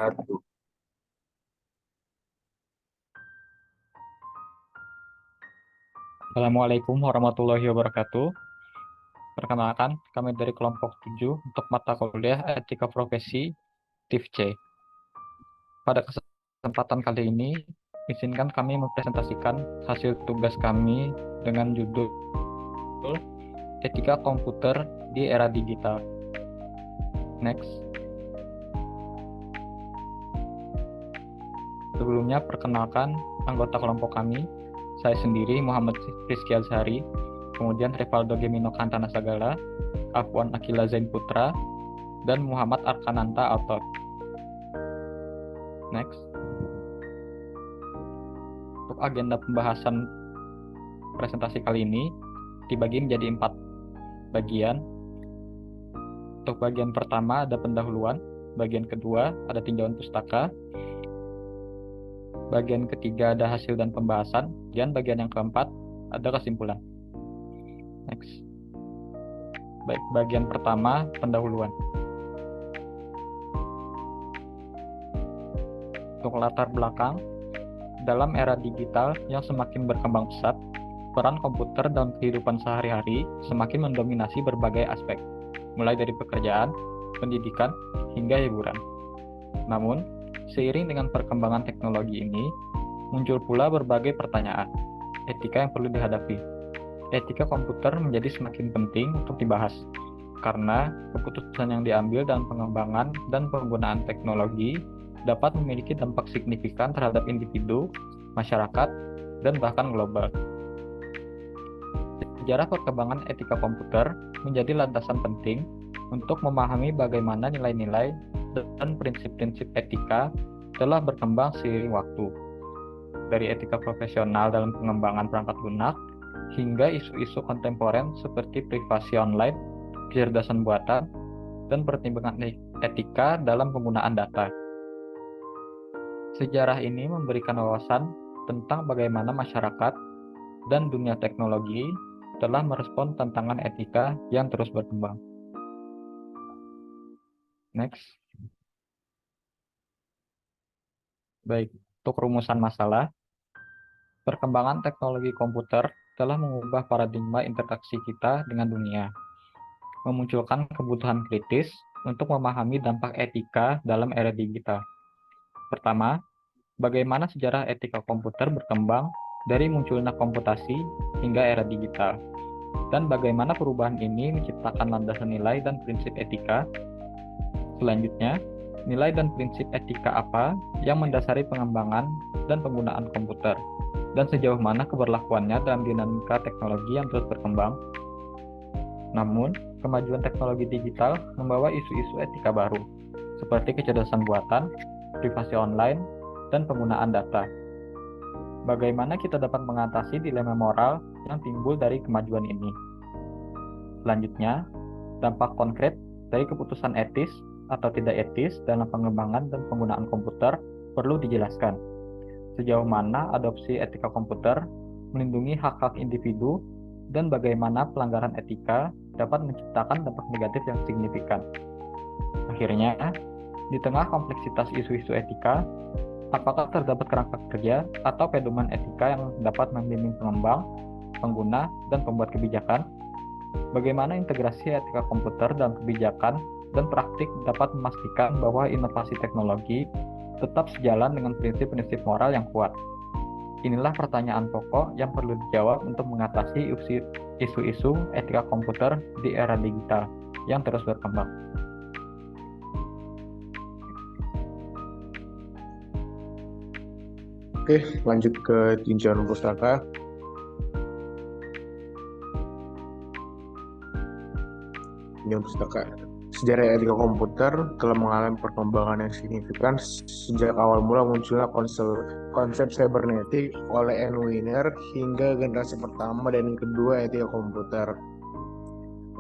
Satu. Assalamualaikum warahmatullahi wabarakatuh. Perkenalkan, kami dari kelompok 7 untuk mata kuliah Etika Profesi TIV C. Pada kesempatan kali ini, izinkan kami mempresentasikan hasil tugas kami dengan judul Etika Komputer di Era Digital. Next. Sebelumnya, perkenalkan anggota kelompok kami. Saya sendiri, Muhammad Rizky Azhari, kemudian Rivaldo Gemino Kantana Sagala, Afwan Akila Zain Putra, dan Muhammad Arkananta Altot. Next. Untuk agenda pembahasan presentasi kali ini dibagi menjadi 4 bagian. Untuk bagian pertama ada pendahuluan, bagian kedua ada tinjauan pustaka, bagian ketiga ada hasil dan pembahasan, dan bagian yang keempat ada kesimpulan. Next. Baik, bagian pertama pendahuluan. Untuk latar belakang, dalam era digital yang semakin berkembang pesat, peran komputer dalam kehidupan sehari-hari semakin mendominasi berbagai aspek, mulai dari pekerjaan, pendidikan, hingga hiburan. Namun, seiring dengan perkembangan teknologi ini, muncul pula berbagai pertanyaan, etika yang perlu dihadapi. Etika komputer menjadi semakin penting untuk dibahas, karena keputusan yang diambil dalam pengembangan dan penggunaan teknologi dapat memiliki dampak signifikan terhadap individu, masyarakat, dan bahkan global. Sejarah perkembangan etika komputer menjadi landasan penting untuk memahami bagaimana nilai-nilai dan prinsip-prinsip etika telah berkembang seiring waktu. Dari etika profesional dalam pengembangan perangkat lunak, hingga isu-isu kontemporer seperti privasi online, kecerdasan buatan, dan pertimbangan etika dalam penggunaan data. Sejarah ini memberikan wawasan tentang bagaimana masyarakat dan dunia teknologi telah merespon tantangan etika yang terus berkembang. Next. Baik, untuk rumusan masalah, perkembangan teknologi komputer telah mengubah paradigma interaksi kita dengan dunia, memunculkan kebutuhan kritis untuk memahami dampak etika dalam era digital. Pertama, bagaimana sejarah etika komputer berkembang dari munculnya komputasi hingga era digital, dan bagaimana perubahan ini menciptakan landasan nilai dan prinsip etika. Selanjutnya, nilai dan prinsip etika apa yang mendasari pengembangan dan penggunaan komputer, dan sejauh mana keberlakuannya dalam dinamika teknologi yang terus berkembang. Namun, kemajuan teknologi digital membawa isu-isu etika baru, seperti kecerdasan buatan, privasi online, dan penggunaan data. Bagaimana kita dapat mengatasi dilema moral yang timbul dari kemajuan ini? Selanjutnya, dampak konkret dari keputusan etis atau tidak etis dalam pengembangan dan penggunaan komputer perlu dijelaskan. Sejauh mana adopsi etika komputer melindungi hak-hak individu dan bagaimana pelanggaran etika dapat menciptakan dampak negatif yang signifikan. Akhirnya, di tengah kompleksitas isu-isu etika, apakah terdapat kerangka kerja atau pedoman etika yang dapat membimbing pengembang, pengguna, dan pembuat kebijakan? Bagaimana integrasi etika komputer dalam kebijakan dan praktik dapat memastikan bahwa inovasi teknologi tetap sejalan dengan prinsip-prinsip moral yang kuat? Inilah pertanyaan pokok yang perlu dijawab untuk mengatasi isu-isu etika komputer di era digital yang terus berkembang. Oke, lanjut ke tinjauan pustaka. Tinjauan pustaka. Sejarah etika komputer telah mengalami perkembangan yang signifikan sejak awal mula munculnya konsep cybernetik oleh Ann Wiener hingga generasi pertama dan kedua etika komputer.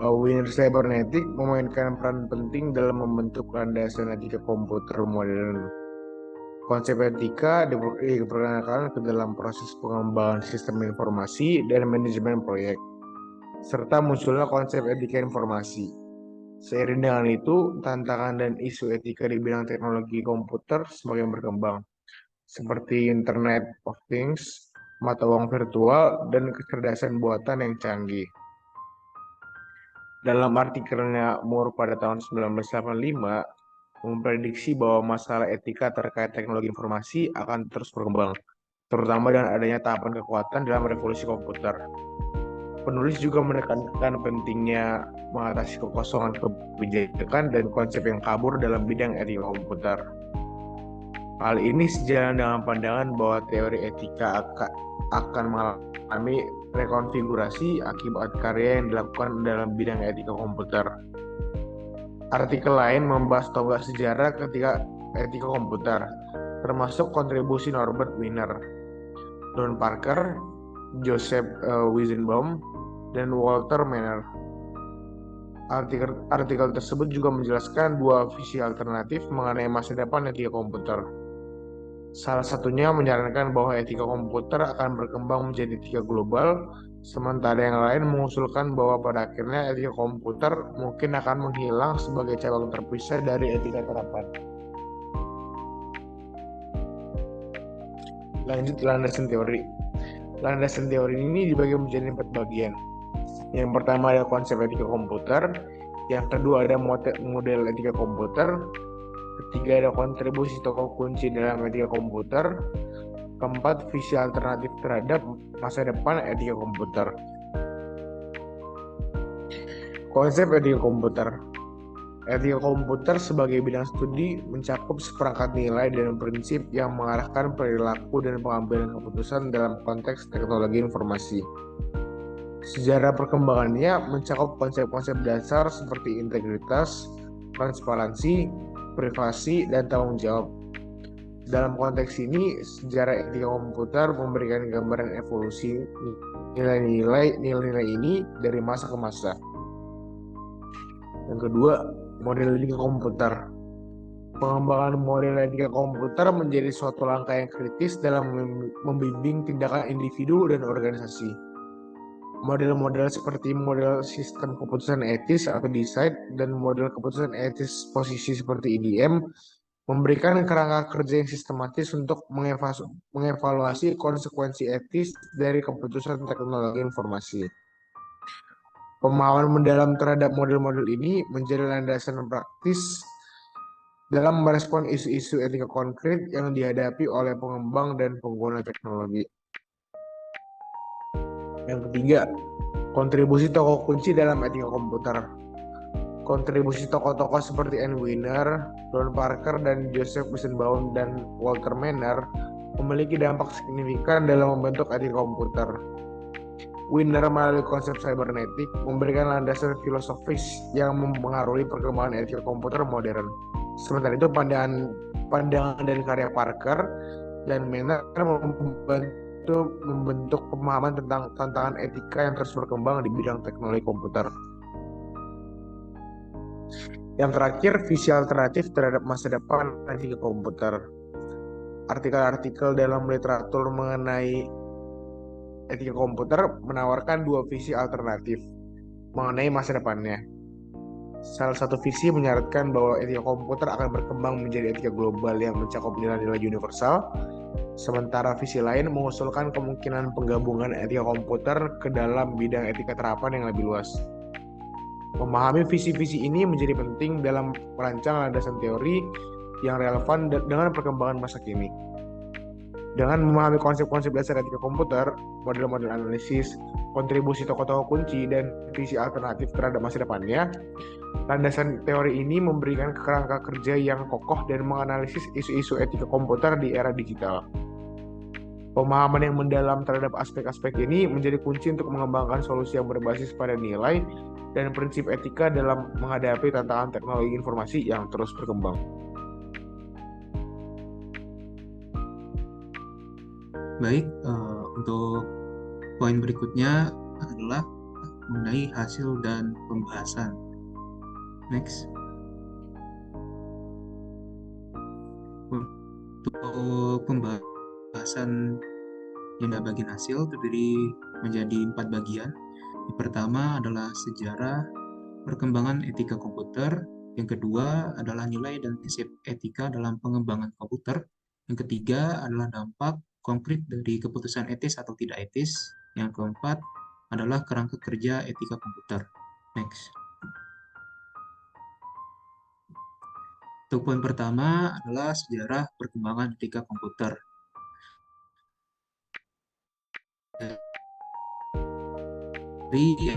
Wiener cybernetik memainkan peran penting dalam membentuk landasan etika komputer modern. Konsep etika diperkenalkan ke dalam proses pengembangan sistem informasi dan manajemen proyek, serta munculnya konsep etika informasi. Seiring dengan itu, tantangan dan isu etika di bidang teknologi komputer semakin berkembang, seperti Internet of Things, mata uang virtual, dan kecerdasan buatan yang canggih. Dalam artikelnya Moore pada tahun 1985, memprediksi bahwa masalah etika terkait teknologi informasi akan terus berkembang, terutama dengan adanya tahapan kekuatan dalam revolusi komputer. Penulis juga menekankan pentingnya mengatasi kekosongan kebijakan dan konsep yang kabur dalam bidang etika komputer. Hal ini sejalan dengan pandangan bahwa teori etika akan mengalami rekonfigurasi akibat karya yang dilakukan dalam bidang etika komputer. Artikel lain membahas tonggak sejarah ketika etika komputer, termasuk kontribusi Norbert Wiener, Don Parker, Joseph Weizenbaum, dan Walter Manner. Artikel tersebut juga menjelaskan dua visi alternatif mengenai masa depan etika komputer. Salah satunya menyarankan bahwa etika komputer akan berkembang menjadi etika global, sementara yang lain mengusulkan bahwa pada akhirnya etika komputer mungkin akan menghilang sebagai cabang terpisah dari etika terapan. Lanjut landasan teori. Landasan teori ini dibagi menjadi 4 bagian. Yang pertama ada konsep etika komputer, yang kedua ada model etika komputer, ketiga ada kontribusi tokoh kunci dalam etika komputer, keempat visi alternatif terhadap masa depan etika komputer. Konsep etika komputer. Etika komputer sebagai bidang studi mencakup seperangkat nilai dan prinsip yang mengarahkan perilaku dan pengambilan keputusan dalam konteks teknologi informasi. Sejarah perkembangannya mencakup konsep-konsep dasar seperti integritas, transparansi, privasi, dan tanggung jawab. Dalam konteks ini, sejarah etika komputer memberikan gambaran evolusi nilai-nilai ini dari masa ke masa. Yang kedua, model etika komputer. Pengembangan model etika komputer menjadi suatu langkah yang kritis dalam membimbing tindakan individu dan organisasi. Model-model seperti model sistem keputusan etis atau DeCide dan model keputusan etis posisi seperti IDM memberikan kerangka kerja yang sistematis untuk mengevaluasi konsekuensi etis dari keputusan teknologi informasi. Pemahaman mendalam terhadap model-model ini menjadi landasan praktis dalam merespon isu-isu etika konkret yang dihadapi oleh pengembang dan pengguna teknologi. Yang ketiga, kontribusi tokoh kunci dalam etika komputer. Kontribusi tokoh-tokoh seperti Ann Wiener, Don Parker, dan Joseph Weizenbaum dan Walter Manner memiliki dampak signifikan dalam membentuk etika komputer. Wiener melalui konsep cybernetik memberikan landasan filosofis yang mempengaruhi perkembangan etika komputer modern. Sementara itu pandangan dari karya Parker dan Manner membentuk pemahaman tentang tantangan etika yang terus berkembang di bidang teknologi komputer. Yang terakhir, visi alternatif terhadap masa depan etika komputer. Artikel-artikel dalam literatur mengenai etika komputer menawarkan dua visi alternatif mengenai masa depannya. Salah satu visi menyarankan bahwa etika komputer akan berkembang menjadi etika global yang mencakup nilai-nilai universal, sementara visi lain mengusulkan kemungkinan penggabungan etika komputer ke dalam bidang etika terapan yang lebih luas. Memahami visi-visi ini menjadi penting dalam merancang landasan teori yang relevan dengan perkembangan masa kini. Dengan memahami konsep-konsep dasar etika komputer, model-model analisis, kontribusi tokoh-tokoh kunci, dan visi alternatif terhadap masa depannya, landasan teori ini memberikan kerangka kerja yang kokoh dan menganalisis isu-isu etika komputer di era digital. Pemahaman yang mendalam terhadap aspek-aspek ini menjadi kunci untuk mengembangkan solusi yang berbasis pada nilai dan prinsip etika dalam menghadapi tantangan teknologi informasi yang terus berkembang. Baik, untuk poin berikutnya adalah mengenai hasil dan pembahasan. Next. Untuk pembahasan yang bagian hasil terdiri menjadi 4 bagian. Yang pertama adalah sejarah, perkembangan etika komputer. Yang kedua adalah nilai dan prinsip etika dalam pengembangan komputer. Yang ketiga adalah dampak konkret dari keputusan etis atau tidak etis. Yang keempat adalah kerangka kerja etika komputer. Next. Untuk poin pertama adalah sejarah perkembangan etika komputer. Dari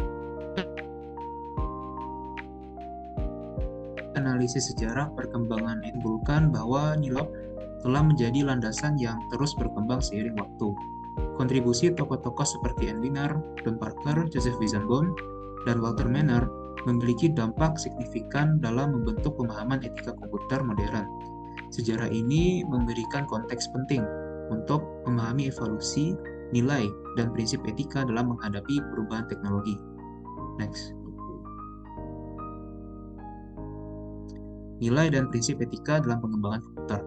analisis sejarah perkembangan itu menimbulkan bahwa nilai telah menjadi landasan yang terus berkembang seiring waktu. Kontribusi tokoh-tokoh seperti Ann Wiener, Don Parker, Joseph Weizenbaum, dan Walter Miner memiliki dampak signifikan dalam membentuk pemahaman etika komputer modern. Sejarah ini memberikan konteks penting untuk memahami evolusi, nilai, dan prinsip etika dalam menghadapi perubahan teknologi. Next. Nilai dan prinsip etika dalam pengembangan komputer.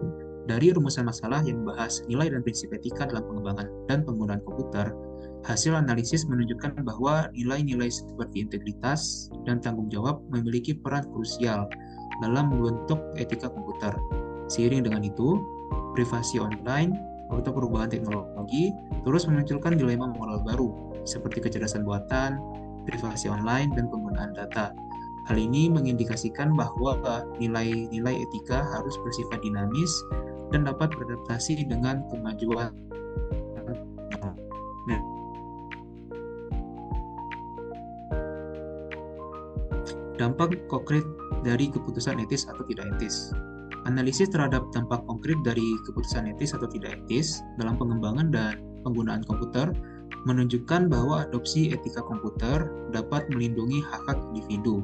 Dari rumusan masalah yang membahas nilai dan prinsip etika dalam pengembangan dan penggunaan komputer, hasil analisis menunjukkan bahwa nilai-nilai seperti integritas dan tanggung jawab memiliki peran krusial dalam membentuk etika komputer. Seiring dengan itu, privasi online atau perubahan teknologi terus memunculkan dilema moral baru, seperti kecerdasan buatan, privasi online, dan penggunaan data. Hal ini mengindikasikan bahwa nilai-nilai etika harus bersifat dinamis dan dapat beradaptasi dengan kemajuan. Dampak konkret dari keputusan etis atau tidak etis. Analisis terhadap dampak konkret dari keputusan etis atau tidak etis dalam pengembangan dan penggunaan komputer menunjukkan bahwa adopsi etika komputer dapat melindungi hak-hak individu.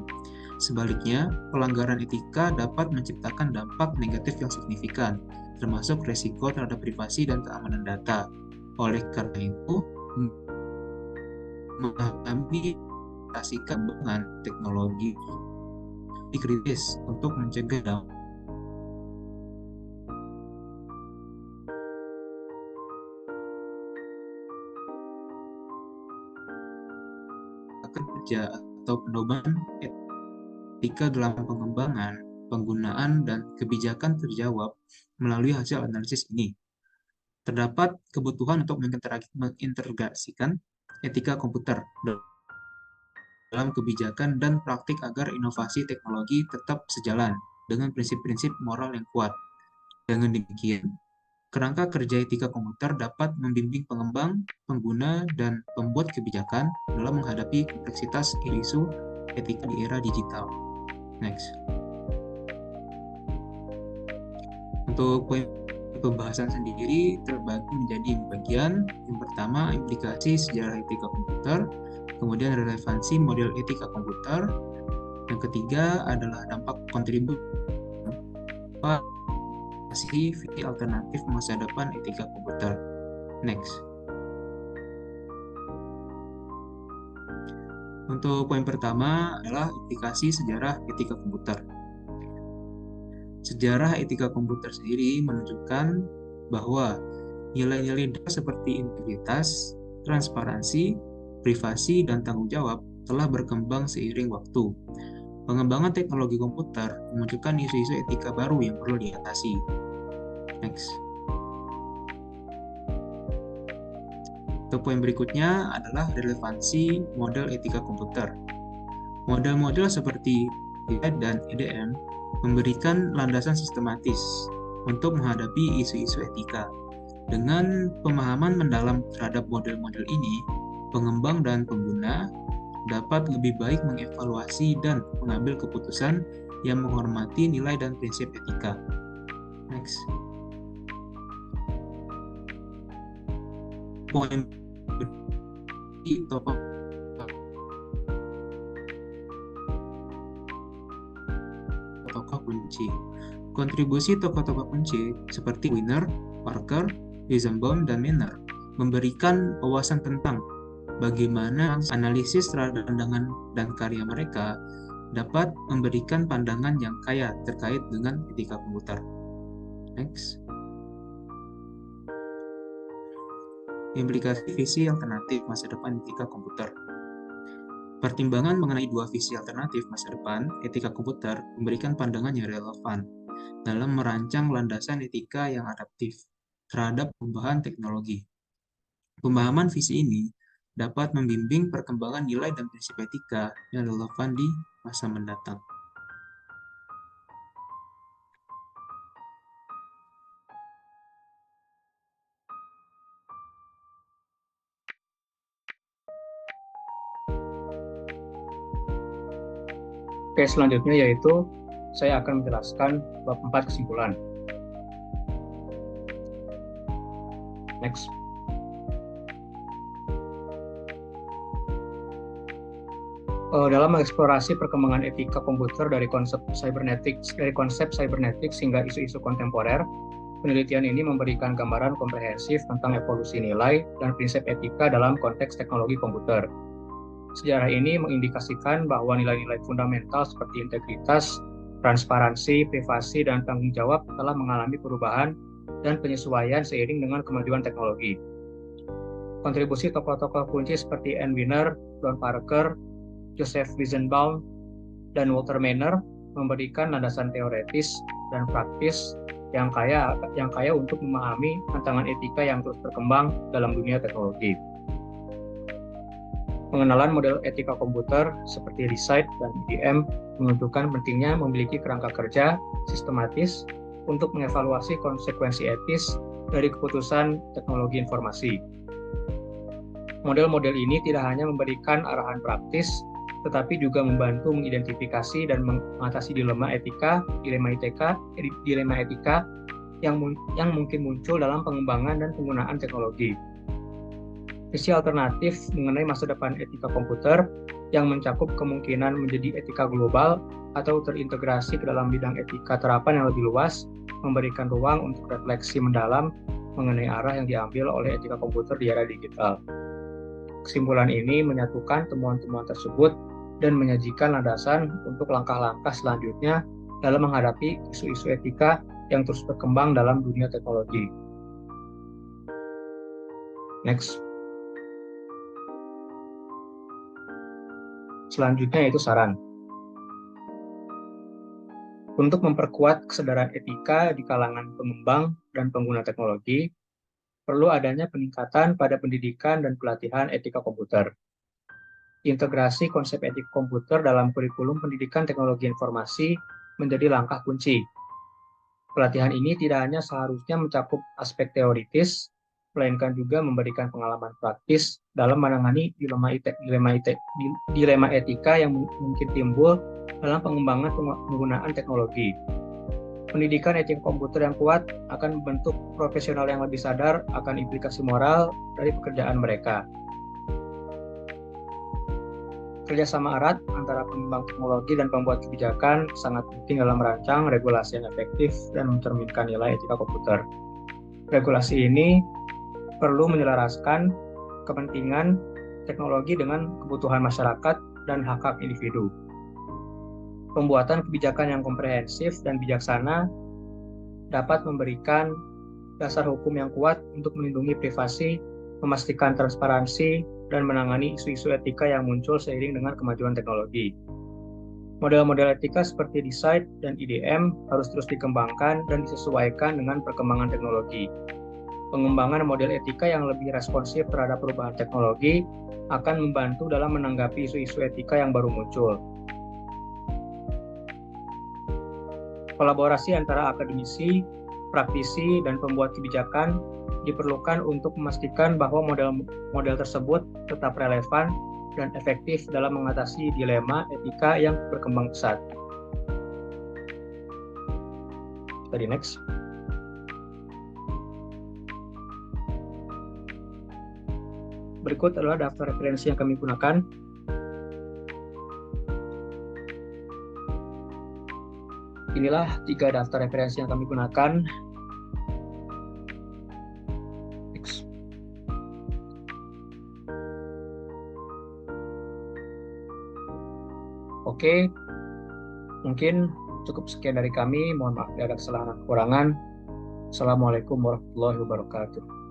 Sebaliknya, pelanggaran etika dapat menciptakan dampak negatif yang signifikan, termasuk resiko terhadap privasi dan keamanan data. Oleh karena itu, memahami kembangan teknologi dikritis untuk mencegah dampak kerja atau pedoman etika dalam pengembangan, penggunaan, dan kebijakan terjawab melalui hasil analisis ini. Terdapat kebutuhan untuk mengintegrasikan etika komputer dalam kebijakan dan praktik agar inovasi teknologi tetap sejalan dengan prinsip-prinsip moral yang kuat. Dengan demikian, kerangka kerja etika komputer dapat membimbing pengembang, pengguna, dan pembuat kebijakan dalam menghadapi kompleksitas isu etika di era digital. Next. Untuk poin pembahasan sendiri terbagi menjadi bagian. Yang pertama, implikasi sejarah etika komputer, kemudian relevansi model etika komputer. Yang ketiga adalah dampak kontribusi alternatif masa depan etika komputer. Next. Untuk poin pertama adalah implikasi sejarah etika komputer. Sejarah etika komputer sendiri menunjukkan bahwa nilai-nilai seperti integritas, transparansi, privasi, dan tanggung jawab telah berkembang seiring waktu. Pengembangan teknologi komputer memunculkan isu-isu etika baru yang perlu diatasi. Next. Untuk poin berikutnya adalah relevansi model etika komputer. Model-model seperti DED dan EDM memberikan landasan sistematis untuk menghadapi isu-isu etika. Dengan pemahaman mendalam terhadap model-model ini, pengembang dan pengguna dapat lebih baik mengevaluasi dan mengambil keputusan yang menghormati nilai dan prinsip etika. Next. Poin tokoh kunci. Kontribusi tokoh-tokoh kunci seperti Wiener, Parker, Weizenbaum, dan Miner memberikan wawasan tentang bagaimana analisis terhadap pandangan dan karya mereka dapat memberikan pandangan yang kaya terkait dengan etika komputer. Next. Implikasi visi alternatif masa depan etika komputer. Pertimbangan mengenai dua visi alternatif masa depan etika komputer memberikan pandangan yang relevan dalam merancang landasan etika yang adaptif terhadap perubahan teknologi. Pemahaman visi ini dapat membimbing perkembangan nilai dan prinsip etika yang relevan di masa mendatang. Oke, selanjutnya yaitu saya akan menjelaskan bab 4 kesimpulan. Next. Dalam mengeksplorasi perkembangan etika komputer dari konsep cybernetics hingga isu-isu kontemporer, penelitian ini memberikan gambaran komprehensif tentang evolusi nilai dan prinsip etika dalam konteks teknologi komputer. Sejarah ini mengindikasikan bahwa nilai-nilai fundamental seperti integritas, transparansi, privasi, dan tanggung jawab telah mengalami perubahan dan penyesuaian seiring dengan kemajuan teknologi. Kontribusi tokoh-tokoh kunci seperti Ann Wiener, Don Parker, Joseph Weizenbaum, dan Walter Mainer memberikan landasan teoretis dan praktis yang kaya untuk memahami tantangan etika yang terus berkembang dalam dunia teknologi. Pengenalan model etika komputer seperti Research dan IDM menunjukkan pentingnya memiliki kerangka kerja sistematis untuk mengevaluasi konsekuensi etis dari keputusan teknologi informasi. Model-model ini tidak hanya memberikan arahan praktis, tetapi juga membantu mengidentifikasi dan mengatasi dilema etika yang mungkin muncul dalam pengembangan dan penggunaan teknologi. Visi alternatif mengenai masa depan etika komputer yang mencakup kemungkinan menjadi etika global atau terintegrasi ke dalam bidang etika terapan yang lebih luas, memberikan ruang untuk refleksi mendalam mengenai arah yang diambil oleh etika komputer di era digital. Kesimpulan ini menyatukan temuan-temuan tersebut dan menyajikan landasan untuk langkah-langkah selanjutnya dalam menghadapi isu-isu etika yang terus berkembang dalam dunia teknologi. Next. Selanjutnya yaitu saran. Untuk memperkuat kesadaran etika di kalangan pengembang dan pengguna teknologi, perlu adanya peningkatan pada pendidikan dan pelatihan etika komputer. Integrasi konsep etika komputer dalam kurikulum pendidikan teknologi informasi menjadi langkah kunci. Pelatihan ini tidak hanya seharusnya mencakup aspek teoritis, melainkan juga memberikan pengalaman praktis dalam menangani dilema etika yang mungkin timbul dalam pengembangan penggunaan teknologi. Pendidikan etika komputer yang kuat akan membentuk profesional yang lebih sadar akan implikasi moral dari pekerjaan mereka. Kerjasama erat antara pengembang teknologi dan pembuat kebijakan sangat penting dalam merancang regulasi yang efektif dan mencerminkan nilai etika komputer. Regulasi ini perlu menyelaraskan kepentingan teknologi dengan kebutuhan masyarakat dan hak-hak individu. Pembuatan kebijakan yang komprehensif dan bijaksana dapat memberikan dasar hukum yang kuat untuk melindungi privasi, memastikan transparansi, dan menangani isu-isu etika yang muncul seiring dengan kemajuan teknologi. Model-model etika seperti Research dan IDM harus terus dikembangkan dan disesuaikan dengan perkembangan teknologi. Pengembangan model etika yang lebih responsif terhadap perubahan teknologi akan membantu dalam menanggapi isu-isu etika yang baru muncul. Kolaborasi antara akademisi, praktisi, dan pembuat kebijakan diperlukan untuk memastikan bahwa model tersebut tetap relevan dan efektif dalam mengatasi dilema etika yang berkembang pesat. Tadi next. Berikut adalah daftar referensi yang kami gunakan. Inilah 3 daftar referensi yang kami gunakan. Oke, mungkin cukup sekian dari kami. Mohon maaf bila ada kesalahan dan kekurangan. Assalamualaikum warahmatullahi wabarakatuh.